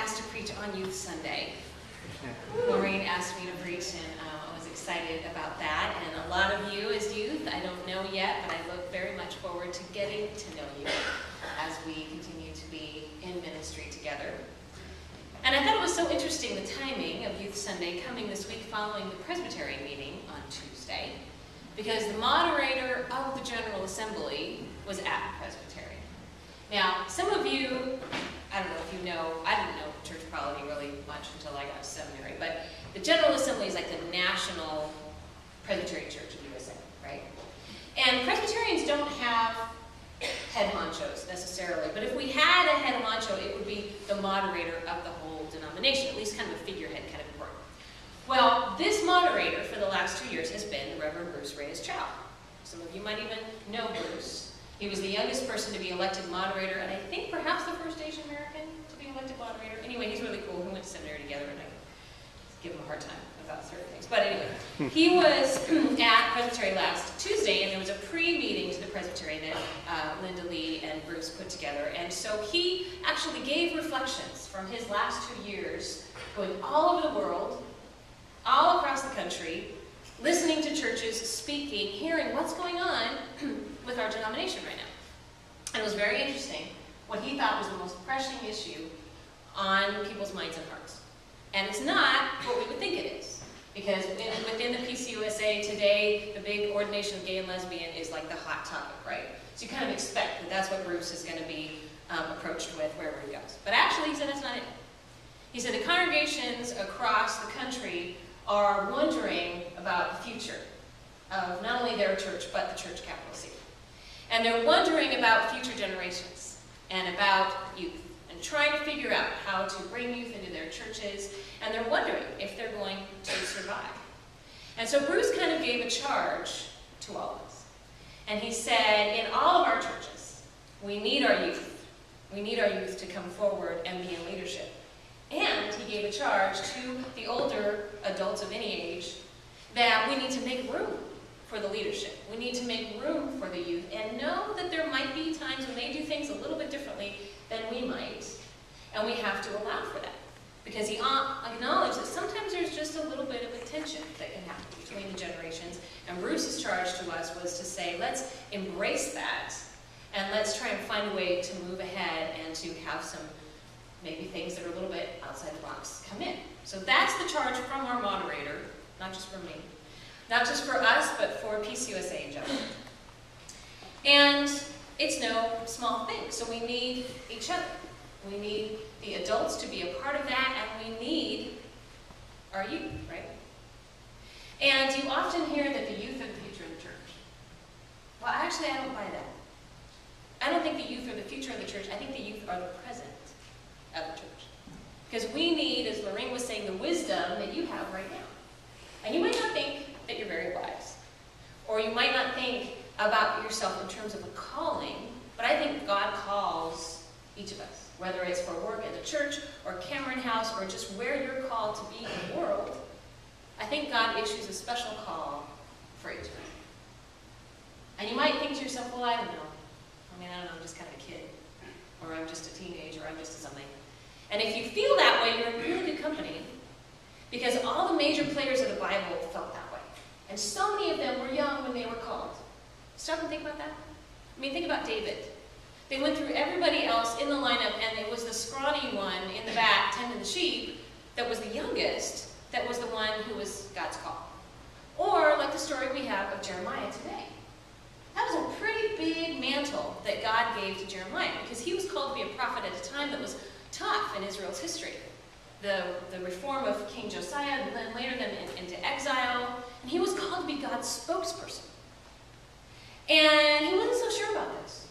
asked to preach on Youth Sunday. Maureen asked me to preach, and I was excited about that. And a lot of you as youth, I don't know yet, but I look very much forward to getting to know you as we continue to be in ministry together. And I thought it was so interesting, the timing of Youth Sunday coming this week following the Presbytery meeting on Tuesday, because the moderator of the General Assembly was at Presbytery. Now, some of you, I don't know if you know, I didn't know church polity really much until I got to seminary, but the General Assembly is like the national Presbyterian church of the USA, right? And Presbyterians don't have head honchos necessarily, but if we had a head honcho, it would be the moderator of the whole denomination, at least kind of a figurehead, kind of important. Well, this moderator for the last 2 years has been the Reverend Bruce Reyes-Chow. Some of you might even know Bruce. He was the youngest person to be elected moderator, and I think perhaps the first Asian American to be elected moderator. Anyway, he's really cool. We went to seminary together, and I give him a hard time about certain things. But anyway, he was at Presbytery last Tuesday, and there was a pre-meeting to the Presbytery that Linda Lee and Bruce put together. And so he actually gave reflections from his last 2 years, going all over the world, all across the country, listening to churches, speaking, hearing what's going on with our denomination right now. And it was very interesting what he thought was the most pressing issue on people's minds and hearts. And it's not what we would think it is. Because within the PCUSA today, the big ordination of gay and lesbian is like the hot topic, right? So you kind of expect that that's what Bruce is going to be approached with wherever he goes. But actually, he said that's not it. He said the congregations across the country are wondering about the future of not only their church, but the church capital C. And they're wondering about future generations and about youth, and trying to figure out how to bring youth into their churches, and they're wondering if they're going to survive. And so Bruce kind of gave a charge to all of us. And he said, in all of our churches, we need our youth. We need our youth to come forward and be in leadership. And he gave a charge to the older adults of any age that we need to make room for the leadership. We need to make room for the youth and know that there might be times when they do things a little bit differently than we might, and we have to allow for that. Because he acknowledged that sometimes there's just a little bit of a tension that can happen between the generations, and Bruce's charge to us was to say, let's embrace that, and let's try and find a way to move ahead and to have some maybe things that are a little bit outside the box come in. So that's the charge from our moderator, not just from me. Not just for us, but for PCUSA in general. And it's no small thing, so we need each other. We need the adults to be a part of that, and we need our youth, right? And you often hear that the youth are the future of the church. Well, actually, I don't buy that. I don't think the youth are the future of the church. I think the youth are the present of the church. Because we need, as Lorraine was saying, the wisdom that you have right now. And you might not think that you're very wise. Or you might not think about yourself in terms of a calling, but I think God calls each of us, whether it's for work at the church or Cameron House or just where you're called to be in the world. I think God issues a special call for each of us. And you might think to yourself, well, I don't know. I'm just kind of a kid. Or I'm just a teenager, or I'm just a something. And if you feel that way, you're in really good company. Because all the major players of the Bible felt that way. And so many of them were young when they were called. Stop and think about that. Think about David. They went through everybody else in the lineup, and it was the scrawny one in the back tending the sheep that was the youngest, that was the one who was God's call. Or like the story we have of Jeremiah today. That was a pretty big mantle that God gave to Jeremiah, because he was called to be a prophet at a time that was tough in Israel's history. The reform of King Josiah, and then later them into exile, and he was called to be God's spokesperson. And he wasn't so sure about this.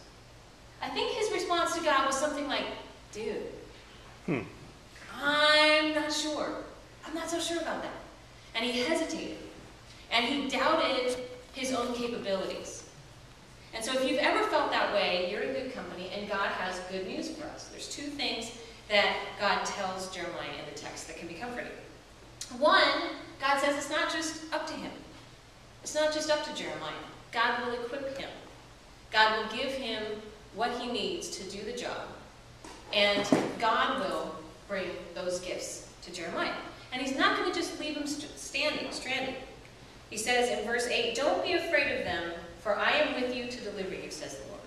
I think his response to God was something like, dude, I'm not sure. I'm not so sure about that. And he hesitated. And he doubted his own capabilities. And so if you've ever felt that way, you're in good company, and God has good news for us. There's two things that God tells Jeremiah in the text that can be comforting. One, God says it's not just up to him. It's not just up to Jeremiah. God will equip him. God will give him what he needs to do the job. And God will bring those gifts to Jeremiah. And he's not going to just leave them stranded. He says in verse 8, "Don't be afraid of them, for I am with you to deliver you, says the Lord."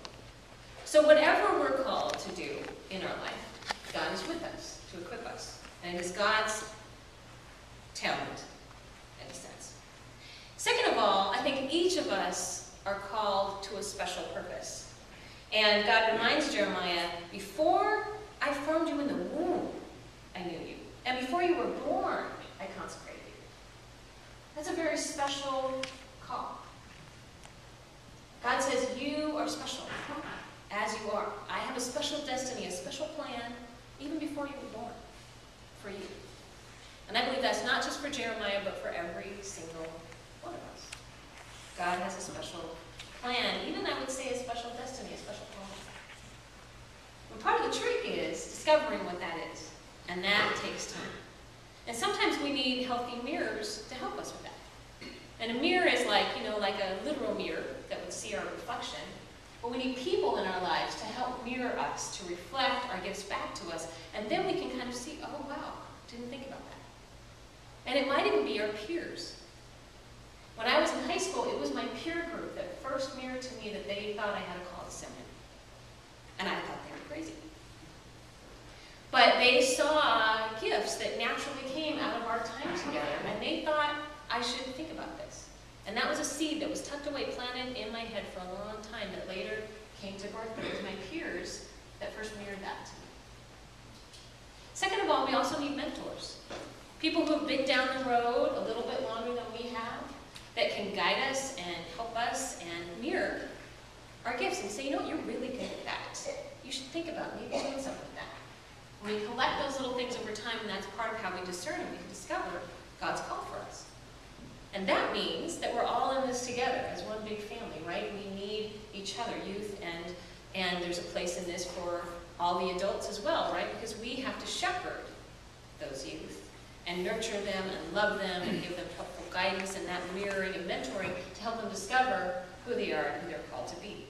So whatever we're called to do in our life, God is with us to equip us. And it is God's talent, in a sense. Second of all, I think each of us are called to a special purpose. And God reminds Jeremiah, "Before I formed you in the womb, I knew you. And before you were born, I consecrated you." That's a very special call. God says, you are special, as you are. I have a special destiny, a special plan, even before you were born, for you. And I believe that's not just for Jeremiah, but for every single one of us. God has a special plan, even I would say a special destiny, a special call. And part of the trick is discovering what that is. And that takes time. And sometimes we need healthy mirrors to help us with that. And a mirror is like a literal mirror that would see our reflection. But we need people in our lives to help mirror us, to reflect our gifts back to us. And then we can kind of see, oh wow, didn't think about that. And it might even be our peers. When I was in high school, it was my peer group that first mirrored to me that they thought I had a call to seminary. And I thought they were crazy. But they saw gifts that naturally came out of our time together, and they thought I should think about this. And that was a seed that was tucked away, planted in my head for a long time that later came to birth, but it was my peers that first mirrored that to me. Second of all, we also need mentors. People who have been down the road a little bit longer than we have, that can guide us and help us and mirror our gifts and say, you know what, you're really good at that. You should think about maybe doing something with that. When we collect those little things over time, and that's part of how we discern and we can discover God's call for us. And that means that we're all in this together as one big family, right? We need each other, youth, and there's a place in this for all the adults as well, right? Because we have to shepherd those youth and nurture them and love them and give them helpful guidance and that mirroring and mentoring to help them discover who they are and who they're called to be.